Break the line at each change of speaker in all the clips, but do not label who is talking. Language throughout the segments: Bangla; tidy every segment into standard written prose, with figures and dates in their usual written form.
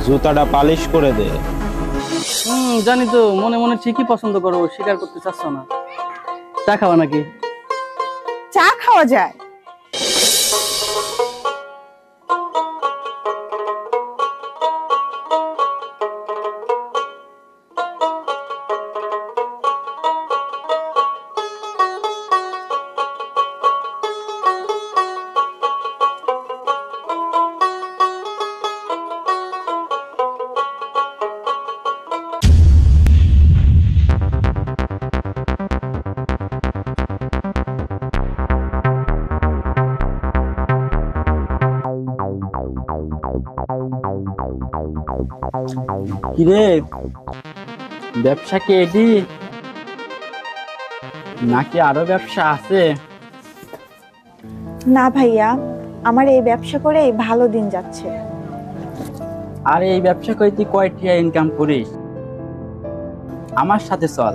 জুতাটা পালিশ করে দে।
জানি তো, মনে মনে ঠিকই পছন্দ করো, স্বীকার করতে চাচ্ছ না। চা খাওয়া নাকি?
চা খাওয়া যায়?
কিরে, ব্যবসা কি এটি নাকি আরো ব্যবসা আছে?
না ভাইয়া, আমার এই ব্যবসা করে ভালো দিন যাচ্ছে।
আর এই ব্যবসা করে তুই কয়টা ইনকাম করিস? আমার সাথে চল,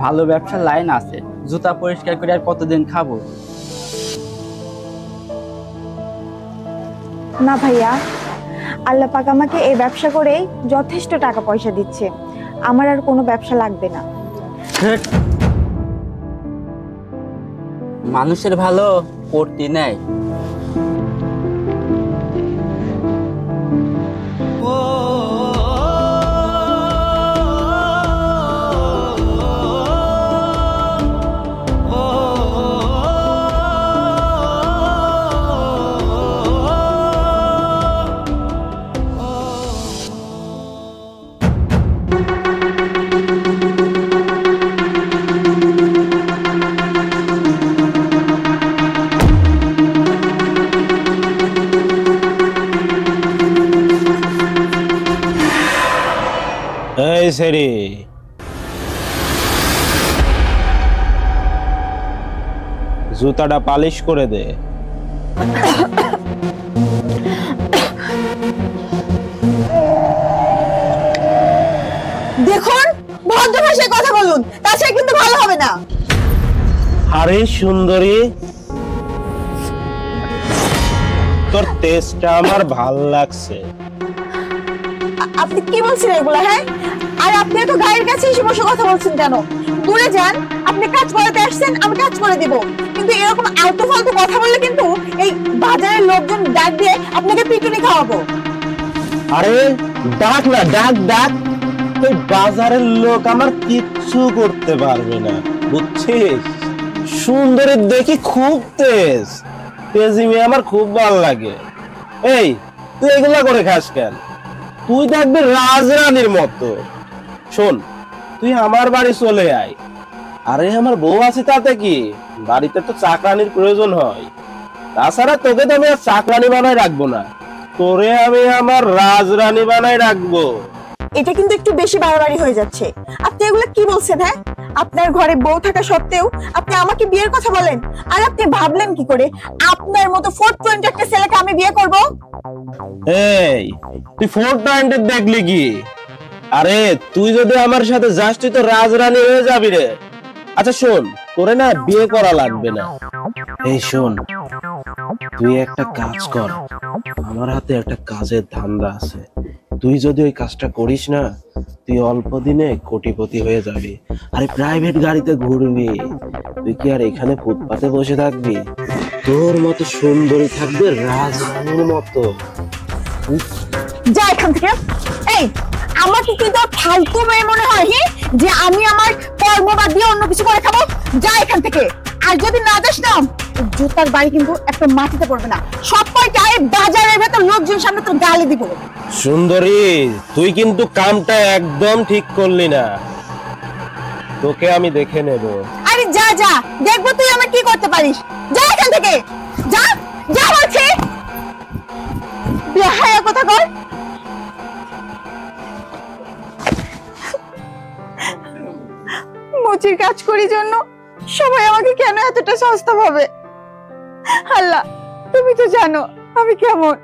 ভালো ব্যবসার লাইন আছে। জুতা পরিষ্কার করে আর কতদিন খাবো?
না ভাইয়া, আল্লাহ পাক আমাকে এই ব্যবসা করেই যথেষ্ট টাকা পয়সা দিচ্ছে, আমার আর কোনো ব্যবসা লাগবে না।
মানুষের ভালো করতে নেই।
এই সেরি, জুতাটা পালিশ করে দে।
দেখুন, ভদ্র ভাষায় কথা বলুন, তাছাড়া কিন্তু ভালো হবে না।
আরে সুন্দরী, তোর তেজটা আমার ভাল লাগছে।
আপনি কি বলছেন এগুলা? হ্যাঁ, আর আপনি তো গায়ের কাছে এসে বসে কথা বলছেন কেন? দূরে যান, আপনি কাজ করাতে আসছেন, আমি কাজ করে দিব। কিন্তু এরকম আলতু ফালতু কথা বললে কিন্তু এই বাজারের লোকজন ডাক দিয়ে আপনাকে পিটুনি খাওয়াবো।
আরে ডাক না, ডাক ডাক, তুই বাজারের লোক আমার কিচ্ছু করতে পারবে না, বুঝছিস? সুন্দরী দেখি খুব তেজ, তেজি মেয়ে আমার খুব ভালো লাগে। এই তুই এগুলা করে খাস কেন? তুই থাকবি রাজরানীর মতো। শোন, তুই আমার বাড়ি চলে আয়। আরে আমার বউ আছে, তাতে কি? বাড়িতে তো চাকরানির প্রয়োজন হয়। তাছাড়া তোকে তো আমি আর চাকরানি বানাই রাখবো না, তোরে আমি আমার রাজরানী বানাই রাখবো।
এটা কিন্তু একটু বেশি বাড়াবাড়ি হয়ে যাচ্ছে। আপনি এগুলো কি বলছেন? হ্যাঁ, আপনার ঘরে বউ থাকা সত্ত্বেও আপনি আমাকে বিয়ের কথা বলেন। আর আপনি ভাবলেন কি করে আপনার মতো 420 একটা ছেলেকে আমি বিয়ে করব?
এই তুই 420 দেখলি কি? আরে তুই যদি আমার সাথে যাস তুই তো রাজরানী হয়ে যাবি রে। আচ্ছা শোন, তোরে না বিয়ে করা লাগবে না। এই শোন, তুই একটা কাজ কর, আমার হাতে একটা কাজের ধান্দা আছে। তুই যদি ওই কাজটা করিস না, তুই অল্প দিনে কোটিপতি হয়ে যাবি। আরে প্রাইভেট গাড়িতে ঘুরবি। তুই কি আর এখানে ফুটপাতে বসে থাকবি? তোর মতো সুন্দরী থাকবে রাজরানীর মতো।
যা এখান থেকে। এই, আমাকে কি তো ফালতু মেয়ে মনে হয় যে আমি আমার কর্ম বাদ দিয়ে অন্য কিছু করে খাবো? যা এখান থেকে। আর যদি না যাস না, জুতার বাড়ি কিন্তু একটা মাটিতে পড়বে না। সব কয়টা এই বাজারের ভেতর লোকজন সামনে তোর গালি দিব।
সুন্দরী, তুই কিন্তু কামটা একদম ঠিক করলি না, তোকে আমি দেখে নেব।
আরে যা যা, দেখবো তুই আমার কি করতে পারিস। যা এখান থেকে, যা যা বলছি। বেহায়া কথা কর। মুচির কাজ করি জন্য সবাই আমাকে কেন এতটা সস্তা ভাবে? আল্লাহ, তুমি তো জানো আমি কেমন।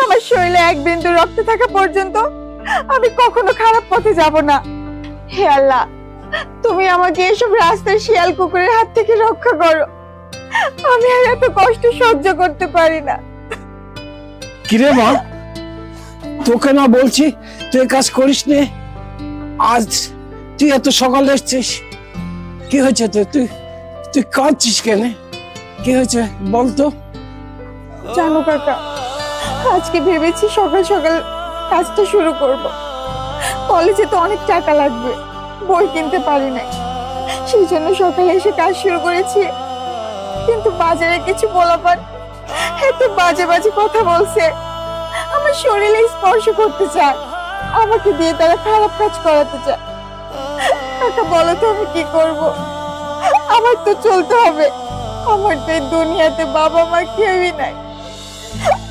আমার শরীরে এক বিন্দু রক্ত থাকা পর্যন্ত আমি কখনো খারাপ পথে যাব না। হে আল্লাহ, তুমি আমাকে এসব রাস্তার শিয়াল কুকুরের হাত থেকে রক্ষা করো। আমি আর এত কষ্ট সহ্য করতে পারি না।
কিরে মা,
তোকে না বলছি তুই কাজ করিস নে। আজ তুই এত সকালে এসছিস, কি হয়েছে? তুই তুই কাঁদছিস কেন? কি হয়েছে বলতো?
জানো কাকা, আজকে ভেবেছি সকাল সকাল কাজটা শুরু করব। কলেজে তো অনেক টাকা লাগবে, বই কিনতে পারি নাই, সেই জন্য সকালে এসে কাজ শুরু করেছি। কিন্তু বাজারে কিছু পোলাপান এত বাজে বাজে কথা বলছে, আমার শরীরে স্পর্শ করতে চায়, আমাকে দিয়ে তারা খারাপ কাজ করাতে চায়। কাকা বলো তো আমি কি করব? আমার তো চলতে হবে, আমার তো এই দুনিয়াতে বাবা মা কেউই নাই।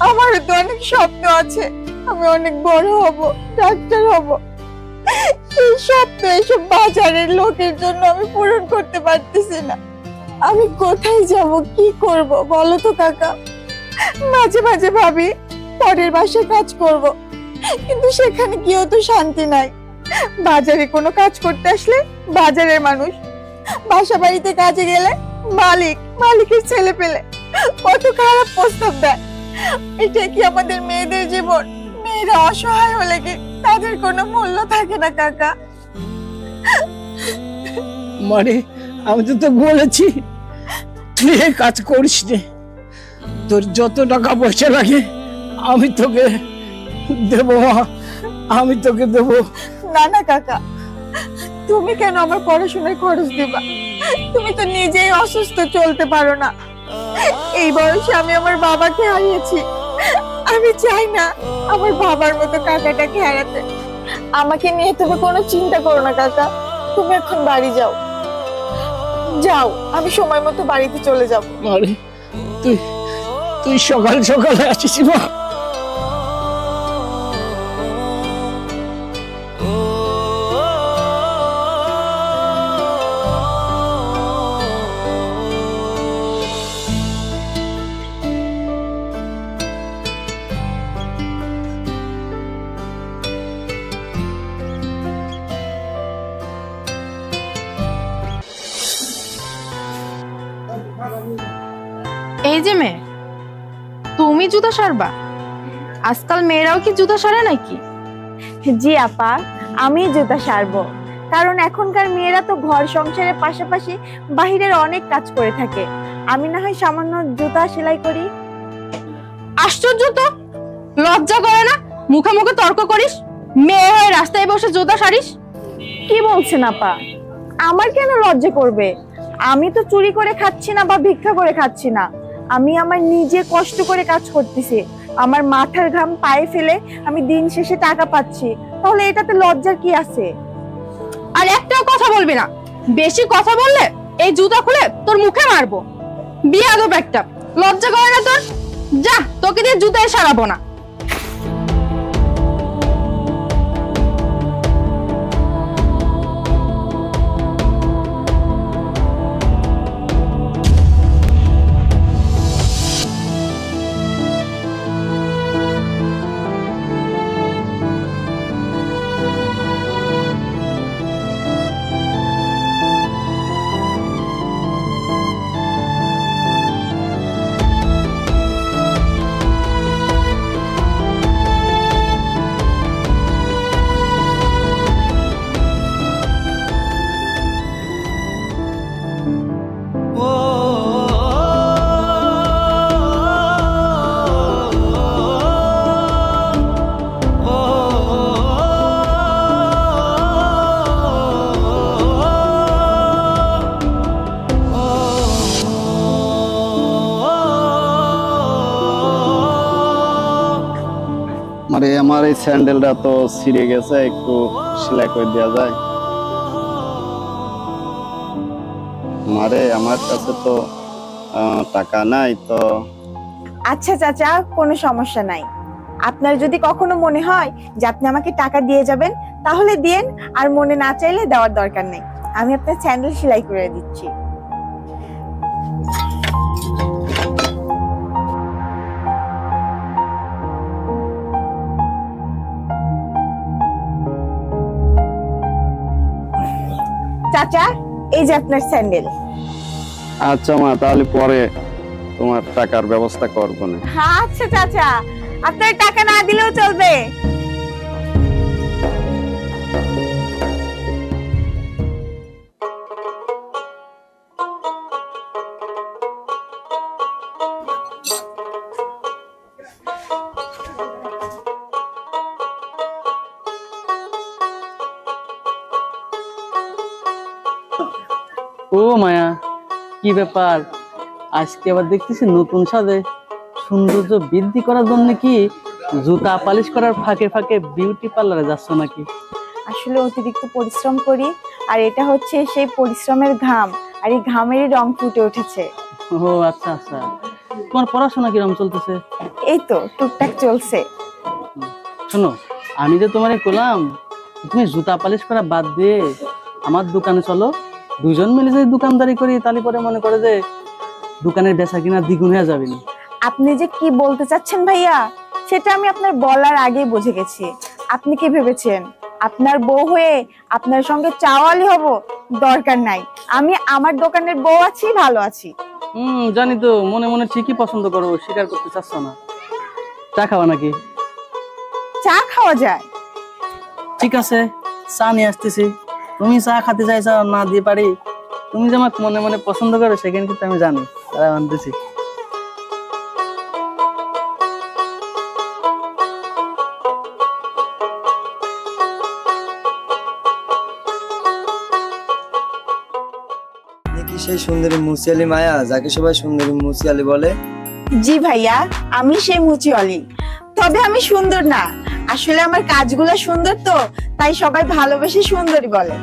আমার তো অনেক স্বপ্ন আছে, আমি অনেক বড় হব, ডাক্তার হব। এই স্বপ্ন এসব বাজারের লোকের জন্য আমি পূরণ করতে পারতেছি না। আমি কোথায় যাব, কি করব বলো তো কাকা? মাঝে মাঝে ভাবি পরের বাসায় কাজ করব, কিন্তু সেখানে গিয়েও তো শান্তি নাই। বাজারে কোনো কাজ করতে আসলে বাজারের মানুষ, বাসা বাড়িতে কাজে গেলে মালিকের ছেলে পেলে কত খারাপ প্রস্তাব দেয়। এটা কি আমাদের মেয়েদের জীবন? মেয়েরা অসহায় হলে কি তাদের কোনো মূল্য থাকে না কাকা?
মানে আমি তো বলেছি তুই এই কাজ করিস নে, তোর যত টাকা পয়সা লাগে আমি তোকে দেবো মা, আমি তোকে দেবো।
না না কাকা, তুমি কেন আমার পড়াশোনার খরচ দিবা? তুমি তো নিজেই অসুস্থ, চলতে পারো না। এই বয়সে আমি আমার বাবাকে হারিয়েছি, আমি চাই না আমার বাবার মতো কাকাটাকে হারাতে। আমাকে নিয়ে তুমি কোনো চিন্তা করো না কাকা, তুমি এখন বাড়ি যাও। যাও, আমি সময় মতো বাড়িতে চলে যাব।
আরে তুই তুই সকাল সকালে আসিস মা।
এই যে মেয়ে, তুমি জুতা সারবা? আজকাল মেয়েরাও কি জুতা সারে নাকি?
জি আপা, আমি জুতা সারবো, কারণ এখনকার মেয়েরা তো ঘর সংসারের পাশাপাশি বাহিরের অনেক কাজ করে থাকে। আমি না হয় সামান্য জুতা সেলাই করি।
আশ্চর্য তো, লজ্জা করে না? মুখে মুখে তর্ক করিস, মেয়ে হয়ে রাস্তায় বসে জুতা সারিস?
কি বলছেন আপা? আমার কেন লজ্জা করবে? আমি তো চুরি করে খাচ্ছি না বা ভিক্ষা করে খাচ্ছি না, আমি আমার নিজে কষ্ট করে কাজ করতেছি, আমার মাথার ঘাম পায়ে ফেলে আমি দিন শেষে টাকা পাচ্ছি, তাহলে এটাতে লজ্জার কি আছে?
আর একটাও কথা বলবি না, বেশি কথা বললে এই জুতা খুলে তোর মুখে মারবো। বিয়াদব একটা, লজ্জা করে না তোর? যা, তোকে দিয়ে জুতায় সারাবো না।
মানে আমার এই স্যান্ডেলটা তো ছিঁড়ে গেছে, একটু সেলাই করে দেওয়া যায়? মারে আমার কাছে তো টাকা নাই তো।
আচ্ছা চাচা, কোনো সমস্যা নাই। আপনার যদি কখনো মনে হয় যে আপনি আমাকে টাকা দিয়ে যাবেন, তাহলে দিন, আর মনে না চাইলে দেওয়ার দরকার নেই। আমি আপনার স্যান্ডেল সেলাই করে দিচ্ছি। চাচা, এই যে আপনার স্যান্ডেল।
আচ্ছা মা, তাহলে পরে তোমার টাকার ব্যবস্থা করবো না।
আচ্ছা চাচা, আপনার টাকা না দিলেও চলবে,
ও মায়া, কি ব্যাপার? আজকে আবার দেখতেছি নতুন সাজে সৌন্দর্য বৃদ্ধি করার জন্য কি জুতা পালিশ করার ফাঁকে ফাঁকে বিউটি পার্লারে যাচ্ছ নাকি?
আসলে অতিরিক্ত পরিশ্রম করি, আর এটা হচ্ছে সেই পরিশ্রমের ঘাম, আর এই ঘামেরই রং ফুটে উঠেছে।
ও আচ্ছা আচ্ছা, তোমার পড়াশোনা কিরকম চলতেছে?
এই তো টুকটাক চলছে।
শোনো, আমি যে তোমারে বললাম তুমি জুতা পালিশ করা বাদ দিয়ে আমার দোকানে চলো, দুজন মিলে যদি দোকানদারি করি তাহলে পরে মনে করে যে দোকানের বেচা কিনা দ্বিগুণ হয়ে যাবে না।
আপনি যে কি বলতে চাচ্ছেন ভাইয়া, সেটা আমি আপনার বলার আগেই বুঝে গেছি। আপনি কি ভেবেছেন আপনার বউ হয়ে আপনার সঙ্গে চাওয়ালি হব? দরকার নাই, আমি আমার দোকানের বউ আছি, ভালো আছি।
জানি তো, মনে মনে ঠিকই পছন্দ করো, স্বীকার করতে চাচ্ছ না। চা খাওয়া নাকি?
চা খাওয়া যায়?
ঠিক আছে, চা নিয়ে আসতেছি। তুমি চা খাতে চাইছো, না দিয়ে পারি? তুমি যে আমাকে মনে মনে পছন্দ করো সেখানে কিন্তু আমি জানি, তাই আনতেছি।
কি সেই সুন্দরী মুসিয়ালি মায়া, যাকে সবাই সুন্দরী মুসিয়ালি বলে?
জি ভাইয়া, আমি সেই মুচিওয়ালি। তবে আমি সুন্দর না, আসলে আমার কাজগুলো সুন্দর তো, তাই সবাই ভালোবেসে সুন্দরী বলে।